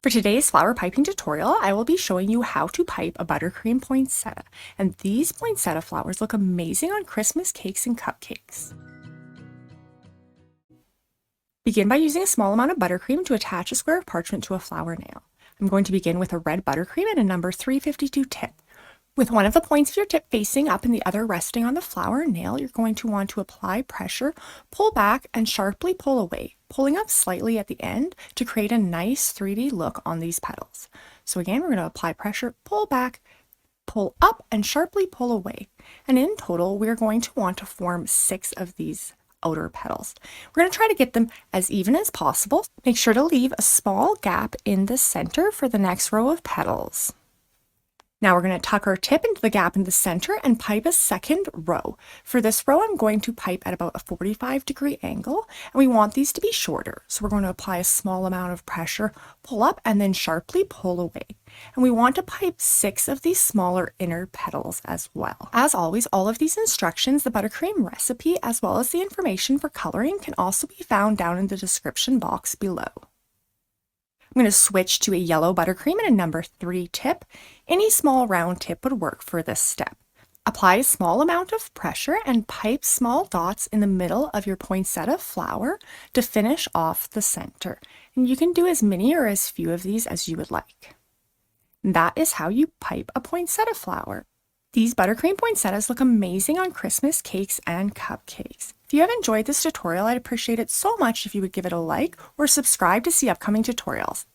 For today's flower piping tutorial, I will be showing you how to pipe a buttercream poinsettia, and these poinsettia flowers look amazing on Christmas cakes and cupcakes. Begin by using a small amount of buttercream to attach a square of parchment to a flower nail. I'm going to begin with a red buttercream and a number 352 tip. With one of the points of your tip facing up and the other resting on the flower nail, you're going to want to apply pressure, pull back, and sharply pull away, pulling up slightly at the end to create a nice 3D look on these petals. So again, we're going to apply pressure, pull back, pull up, and sharply pull away. And in total, we're going to want to form 6 of these outer petals. We're going to try to get them as even as possible. Make sure to leave a small gap in the center for the next row of petals. Now we're going to tuck our tip into the gap in the center and pipe a second row. For this row, I'm going to pipe at about a 45-degree angle, and we want these to be shorter. So we're going to apply a small amount of pressure, pull up, and then sharply pull away. And we want to pipe 6 of these smaller inner petals as well. As always, all of these instructions, the buttercream recipe, as well as the information for coloring can also be found down in the description box below. I'm going to switch to a yellow buttercream and a number 3 tip. Any small round tip would work for this step. Apply a small amount of pressure and pipe small dots in the middle of your poinsettia flower to finish off the center. And you can do as many or as few of these as you would like. And that is how you pipe a poinsettia flower. These buttercream poinsettias look amazing on Christmas cakes and cupcakes. If you have enjoyed this tutorial, I'd appreciate it so much if you would give it a like or subscribe to see upcoming tutorials.